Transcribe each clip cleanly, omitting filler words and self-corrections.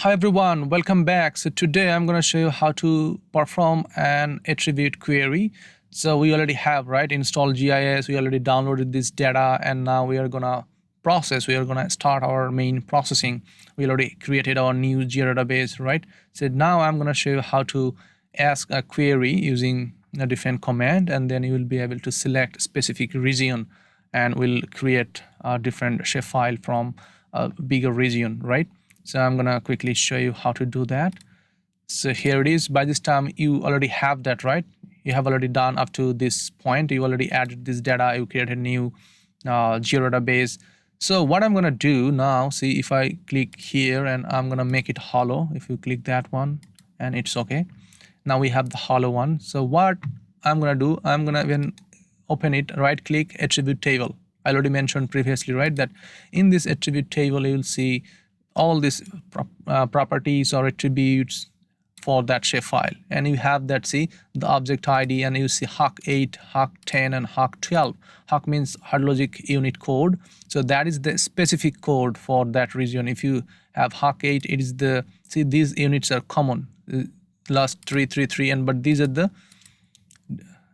Hi everyone, welcome back. So today I'm going to show you how to perform an attribute query. So we already have installed GIS, we already downloaded this data, and now we are going to start our main processing. We already created our new geodatabase, right? So now I'm going to show you how to ask a query using a different command, and then you will be able to select a specific region and we'll create a different shapefile from a bigger region, right? So I'm gonna quickly show you how to do that. So here it is. By this time you already have that, right? You have already done up to this point. You already added this data, you created a new geodatabase. So what I'm gonna do now, see if I click here and I'm gonna make it hollow. If you click that one and it's okay. Now we have the hollow one. So what I'm gonna do, I'm gonna even open it, right click, attribute table. I already mentioned previously, right, that in this attribute table you will see all these properties or attributes for that shapefile, and you have that, see the object ID, and you see HOC8, HOC10 and HOC12. HOC means hard logic unit code, so that is the specific code for that region. If you have HOC8, it is the, see these units are common, last 333, and but these are the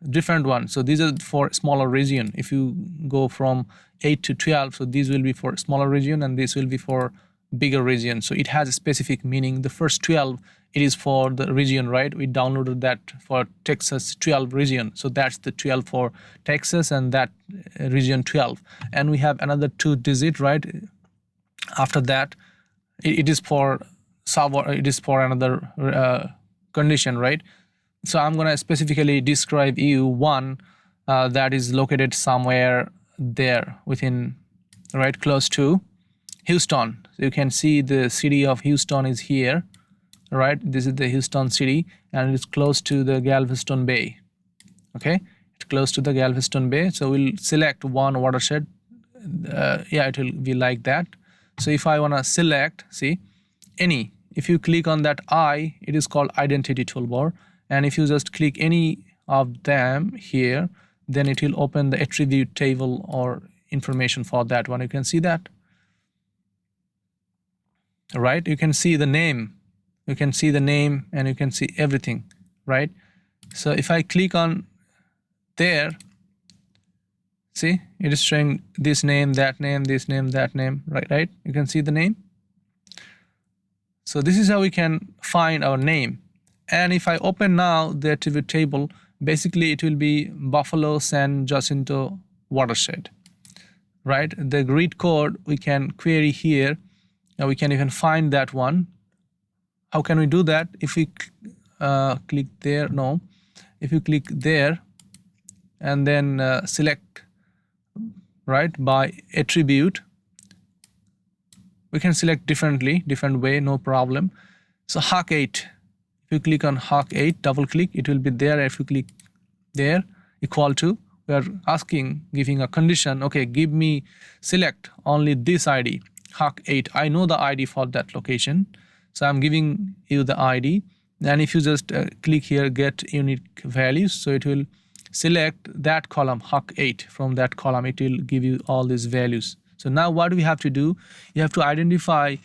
different ones. So these are for smaller region. If you go from 8 to 12, so these will be for smaller region and this will be for bigger region. So it has a specific meaning. The first 12, it is for the region, right? We downloaded that for Texas 12 region, so that's the 12 for Texas and that region 12. And we have another 2-digit, right? After that it is for it is for another condition, right? So I'm going to specifically describe you one that is located somewhere there within, right, close to Houston. So you can see the city of Houston is here, right? This is the Houston city and it's close to the Galveston Bay. Okay, it's close to the Galveston Bay. So we'll select one watershed. Yeah, it will be like that. So if I want to select, see, any, if you click on that I, it is called identity toolbar, and if you just click any of them here, then it will open the attribute table or information for that one. You can see that, right? You can see the name, you can see the name, and you can see everything, right? So if I click on there, see it is showing this name, that name, this name, that name, right? You can see the name. So this is how we can find our name. And if I open now the attribute table, basically it will be Buffalo San Jacinto watershed, right? The grid code we can query here. Now we can even find that one. How can we do that? If we click there, no, if you click there and then select, right, by attribute, we can select different way, no problem. So HOC8, if you click on HOC8, double click, it will be there. If you click there, equal to, we are asking, giving a condition, okay, give me, select only this ID, HOC8. I know the ID for that location, so I'm giving you the ID. And if you just click here, get unique values, so it will select that column, HOC8. From that column, it will give you all these values. So now what we have to do, you have to identify,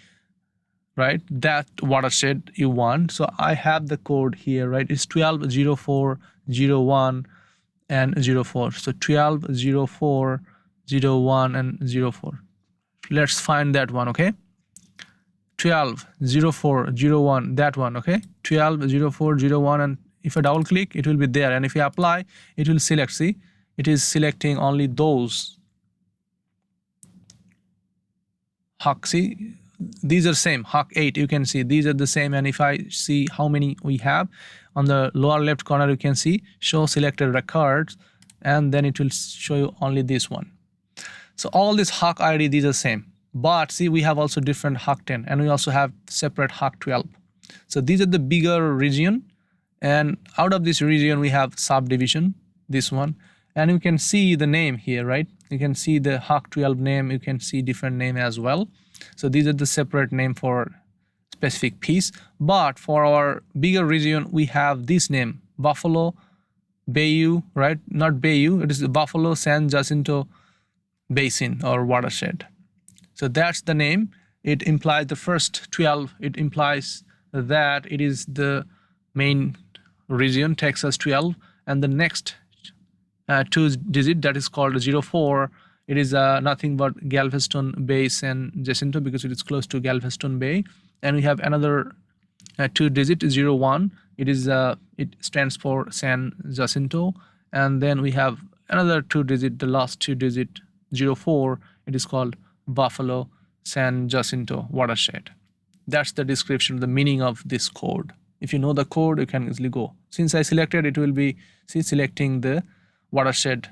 right, that watershed you want. So I have the code here, right? It's 12, 04, 01 and 04. So 12, 04, 01 and 04. Let's find that one, okay? 12, 04, 01, that one, okay? 12, 04, 01, and if I double click, it will be there. And if you apply, it will select, see? It is selecting only those. HOC, see? These are same, HOC8, you can see these are the same. And if I see how many we have, on the lower left corner you can see show selected records, and then it will show you only this one. So all this HOC ID, these are same, but see we have also different HOC10 and we also have separate HOC12. So these are the bigger region, and out of this region we have subdivision, this one, and you can see the name here, right? You can see the HOC12 name, you can see different name as well. So these are the separate name for specific piece, but for our bigger region we have this name, Buffalo Bayou, right? Not Bayou, it is the Buffalo San Jacinto Basin or watershed. So that's the name. it implies the first 12, it implies that it is the main region, Texas 12, and the next two digit, that is called 04, it is nothing but Galveston Bay, San Jacinto, because it is close to Galveston Bay. And we have another two digit 01, it is it stands for San Jacinto. And then we have another two digit, the last two digit 04, it is called Buffalo San Jacinto watershed. That's the description, the meaning of this code. If you know the code, you can easily go. Since I selected, it will be selecting the watershed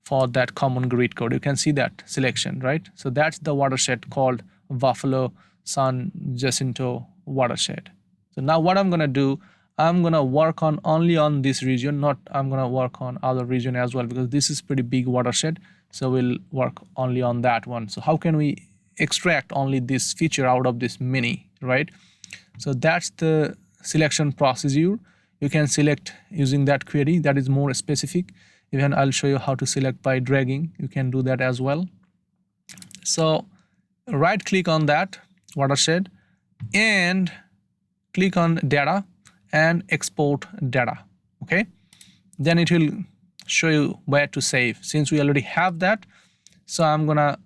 for that common grid code. You can see that selection, right? So that's the watershed called Buffalo San Jacinto watershed. So now what I'm gonna do, I'm gonna work on only on this region, not I'm gonna work on other region as well, because this is pretty big watershed. So we'll work only on that one. So how can we extract only this feature out of this mini, right? So that's the selection procedure. You can select using that query that is more specific. Even I'll show you how to select by dragging. You can do that as well. So right click on that watershed and click on data and export data. Okay, then it will show you where to save. Since we already have that, so I'm gonna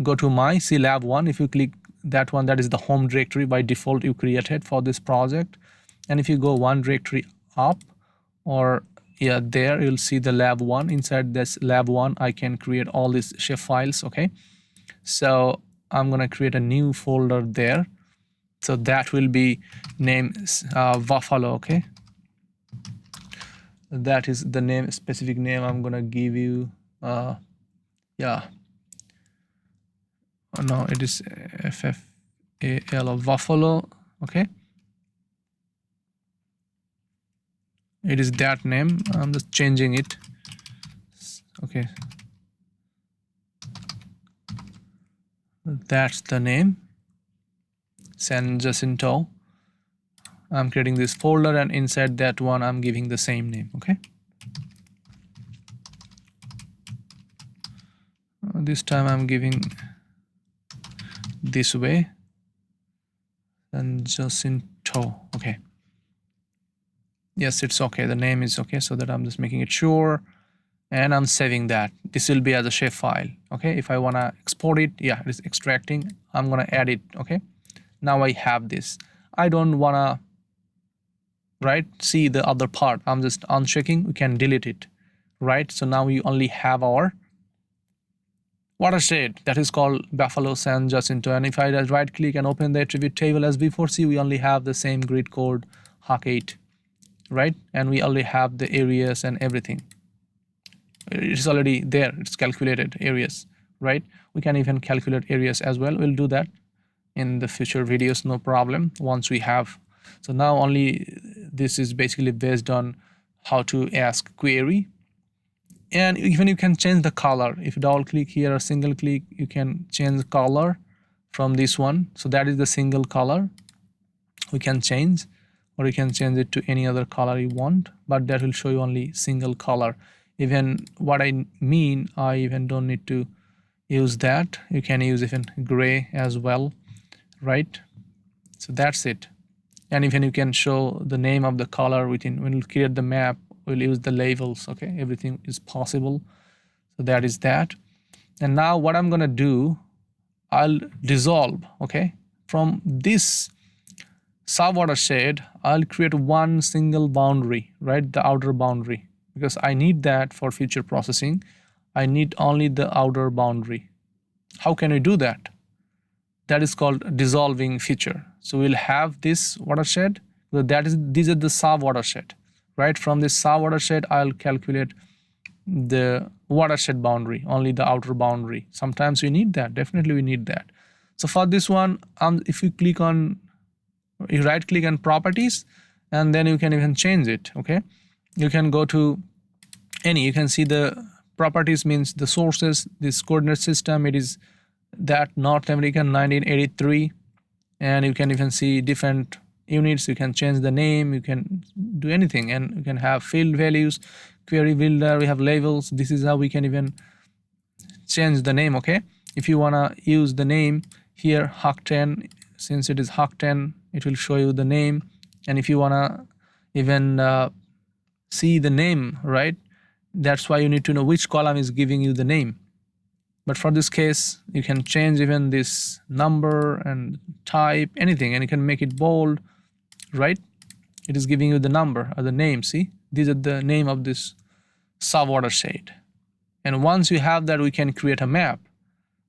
go to my Lab 1. If you click that one, that is the home directory by default you created for this project. And if you go one directory up, or yeah, there you'll see the Lab 1. Inside this Lab 1 I can create all these shape files. Okay, so I'm gonna create a new folder there. So that will be named Buffalo. Okay, that is the name, specific name I'm gonna give you. Yeah, oh, no, it is FFAL of Buffalo. Okay, it is that name. I'm just changing it. Okay, that's the name, San Jacinto. I'm creating this folder, and inside that one I'm giving the same name. Okay, this time I'm giving this way, San Jacinto. Okay, yes, it's okay, the name is okay, so that I'm just making it sure, and I'm saving that. This will be as a shapefile. Okay, if I want to export it, yeah, it is extracting. I'm gonna add it. Okay, now I have this. I don't wanna see the other part. I'm just unchecking. We can delete it, right? So now we only have our watershed that is called Buffalo San Jacinto. And if I right click and open the attribute table as before, see, we only have the same grid code HARC8, right? And we only have the areas and everything. It's already there, it's calculated areas, right? We can even calculate areas as well. We'll do that in the future videos, no problem, once we have. So now only this is basically based on how to ask query. And even you can change the color. If you double click here or single click, you can change the color from this one. So that is the single color we can change, or you can change it to any other color you want, but that will show you only single color. Even what I mean, I even don't need to use that. You can use even gray as well, right? So that's it. And even you can show the name of the color within. When we create the map, we'll use the labels. Okay, everything is possible. So that is that. And now what I'm gonna do, I'll dissolve. Okay, from this sub-watershed, I'll create one single boundary, right? The outer boundary, because I need that for future processing. I need only the outer boundary. How can we do that? That is called dissolving feature. So we'll have this watershed. So these are the sub-watershed, right? From this sub-watershed, I'll calculate the watershed boundary, only the outer boundary. Sometimes we need that. Definitely we need that. So for this one, if you click on, you right click on properties, and then you can even change it. Okay, you can go to any, you can see the properties means the sources, this coordinate system, it is that North American 1983, and you can even see different units. You can change the name, you can do anything, and you can have field values, query builder, we have labels. This is how we can even change the name. Okay, if you want to use the name here Huck10, since it is Huck10, it will show you the name. And if you wanna even see the name, right, that's why you need to know which column is giving you the name. But for this case, you can change even this number and type, anything, and you can make it bold, right? It is giving you the number or the name. See, these are the name of this subwatershed. And once you have that, we can create a map.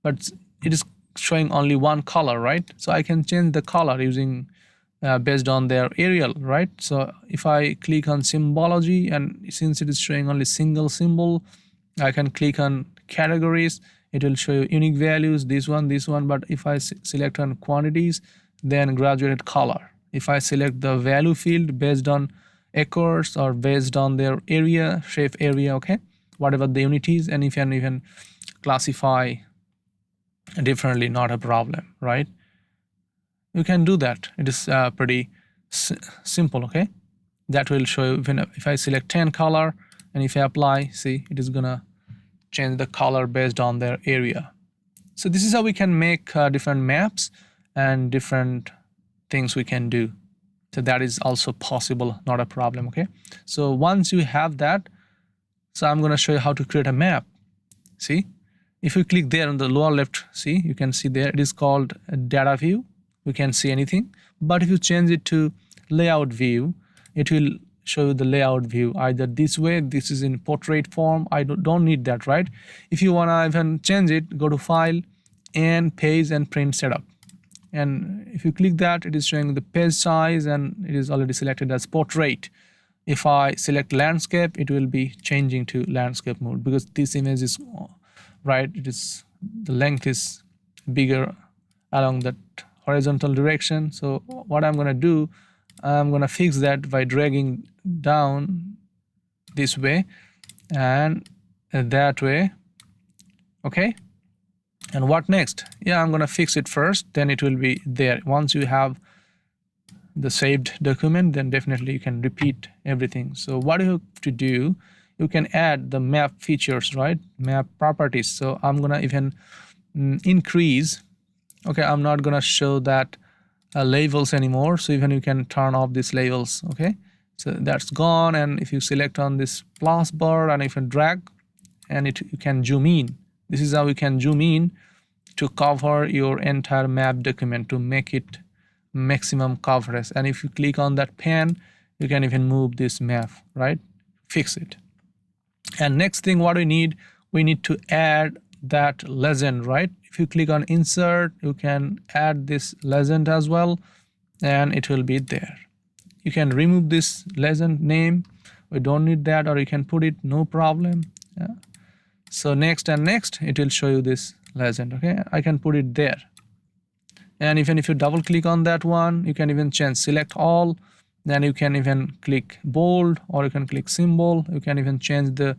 But it is showing only one color, right? So I can change the color using based on their aerial, right? So if I click on symbology, and since it is showing only single symbol, I can click on categories. It will show you unique values, this one, but if I select on quantities, then graduated color. If I select the value field based on acres or based on their area, shape area, okay, whatever the unit is, and you can even classify differently, not a problem, right? You can do that. It is pretty simple, okay? That will show you if I select 10 color, and if I apply, see, it is gonna change the color based on their area. So this is how we can make different maps and different things we can do. So that is also possible, not a problem, okay? So once you have that, so I'm going to show you how to create a map. See, if you click there on the lower left, see, you can see there it is called a data view. You can see anything, but if you change it to layout view, it will show you the layout view either this way. This is in portrait form. I don't need that, right? If you want to even change it, go to file and page and print setup, and if you click that, it is showing the page size and it is already selected as portrait. If I select landscape, it will be changing to landscape mode because this image is right, it is the length is bigger along that horizontal direction. So what I'm going to do, I'm going to fix that by dragging down this way and that way, okay? And what next? Yeah, I'm going to fix it first, then it will be there. Once you have the saved document, then definitely you can repeat everything. So what you have to do, you can add the map features, right? Map properties. So I'm going to even increase, okay, I'm not going to show that labels anymore, so even you can turn off these labels, okay? So that's gone, and if you select on this plus bar and if you drag, and you can zoom in. This is how you can zoom in to cover your entire map document to make it maximum coverage. And if you click on that pen, you can even move this map, right? Fix it. And next thing what we need to add that legend, right? If you click on insert, you can add this legend as well, and it will be there. You can remove this legend name, we don't need that, or you can put it, no problem. Yeah. So next and next, it will show you this legend, okay? I can put it there. And even if you double click on that one, you can even change select all, then you can even click bold, or you can click symbol, you can even change the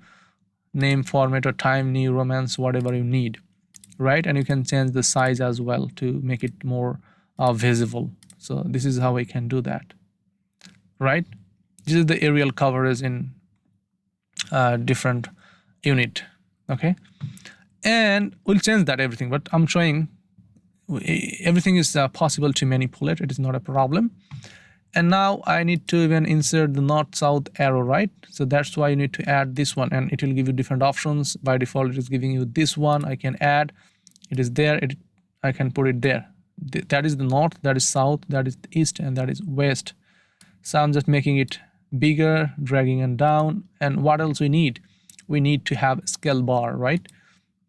name format or time new romance, whatever you need, right? And you can change the size as well to make it more visible. So this is how we can do that, right? This is the aerial coverage in different unit, okay? And we'll change that everything, but I'm showing everything is possible to manipulate. It is not a problem. And now I need to even insert the north south arrow, right? So that's why you need to add this one, and it will give you different options. By default, it is giving you this one. I can add, it is there, I can put it there. That is the north, that is south, that is east, and that is west. So I'm just making it bigger, dragging it down. And what else we need? We need to have scale bar, right?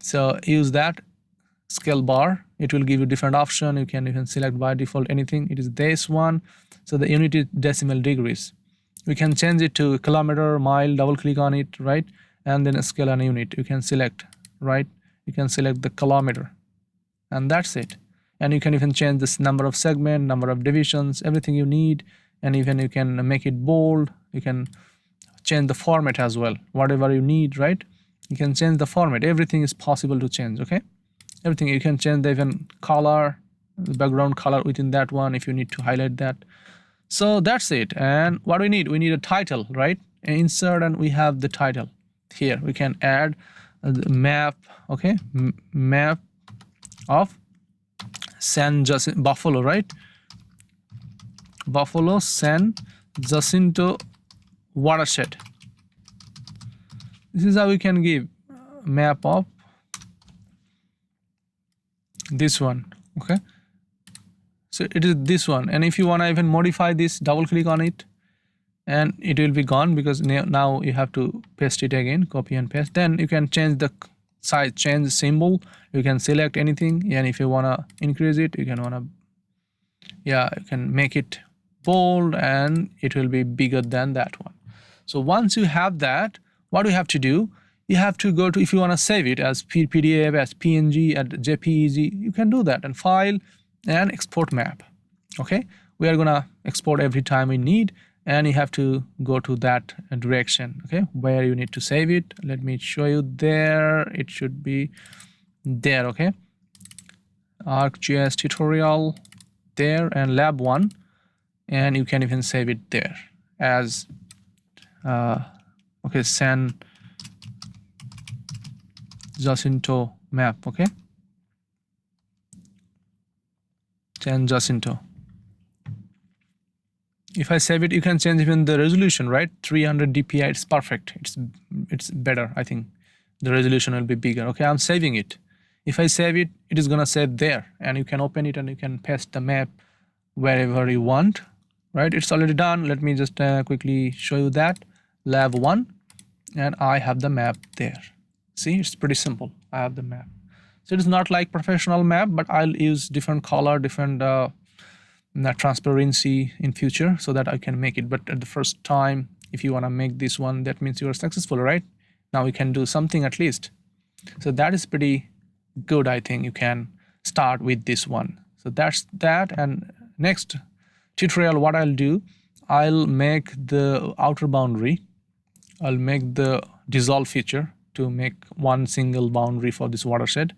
So use that scale bar. It will give you different option. You can even select by default anything. It is this one. So the unit is decimal degrees. We can change it to kilometer, mile, double click on it, right? And then a scale and unit. You can select, right? You can select the kilometer, and that's it. And you can even change this number of segment, number of divisions, everything you need. And even you can make it bold. You can change the format as well, whatever you need, right? You can change the format. Everything is possible to change, okay? Everything. You can change the even color, the background color within that one if you need to highlight that. So that's it. And what we need a title, right? Insert, and we have the title here. We can add the map, okay? Map of San Jacinto, Buffalo, right? Buffalo San Jacinto watershed. This is how we can give map of this one. Okay, so it is this one, and if you want to even modify this, double click on it and it will be gone, because now you have to paste it again, copy and paste. Then you can change the size, change the symbol, you can select anything, and if you want to increase it, you can you can make it bold and it will be bigger than that one. So once you have that, what you have to do, you have to go to, if you want to save it as PDF, as PNG, as JPEG, you can do that, and file and export map. Okay, we are gonna export every time we need, and you have to go to that direction, okay, where you need to save it. Let me show you there. It should be there. Okay, ArcGIS tutorial there, and lab 1, and you can even save it there as okay, San Jacinto map. Okay, San Jacinto. If I save it, you can change even the resolution, right? 300 dpi, it's perfect. It's better. I think the resolution will be bigger. Okay, I'm saving it. If I save it, it is gonna save there, and you can open it and you can paste the map wherever you want, right? It's already done. Let me just quickly show you that. Lab 1, and I have the map there. See, it's pretty simple. I have the map. So it is not like professional map, but I'll use different color, different transparency in future, so that I can make it. But at the first time, if you want to make this one, that means you are successful, right? Now we can do something at least. So that is pretty good. I think you can start with this one. So that's that. And next tutorial, what I'll do, I'll make the outer boundary. I'll make the dissolve feature to make one single boundary for this watershed,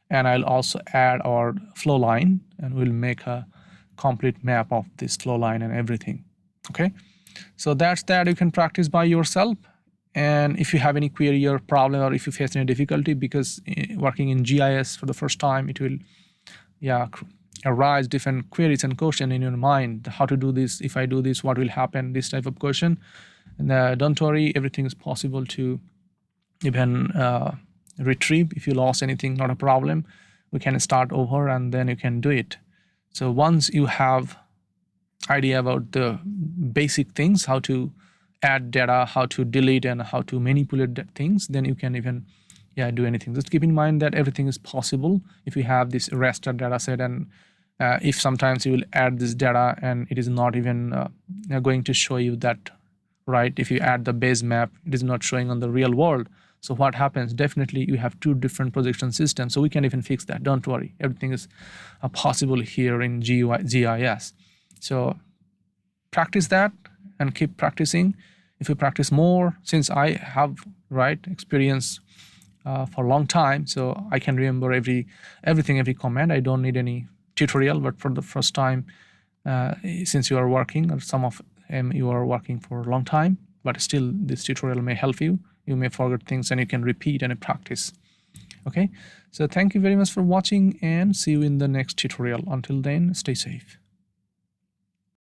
and I'll also add our flow line, and we'll make a complete map of this flow line and everything. Okay, so that's that. You can practice by yourself, and if you have any query or problem, or if you face any difficulty, because working in GIS for the first time, it will arise different queries and questions in your mind. How to do this? If I do this, what will happen? This type of question. And don't worry, everything is possible to even retrieve. If you lost anything, not a problem. We can start over and then you can do it. So once you have idea about the basic things, how to add data, how to delete, and how to manipulate things, then you can even do anything. Just keep in mind that everything is possible if you have this raster data set, and if sometimes you will add this data and it is not even going to show you that, right? If you add the base map, it is not showing on the real world. So what happens? Definitely you have two different projection systems, so we can even fix that. Don't worry, everything is possible here in GIS. So practice that and keep practicing. If you practice more, since I have experience for a long time, so I can remember every command. I don't need any tutorial. But for the first time, since you are working, or some of them you are working for a long time, but still this tutorial may help you. You may forget things and you can repeat and practice. Okay, so thank you very much for watching, and see you in the next tutorial. Until then, stay safe.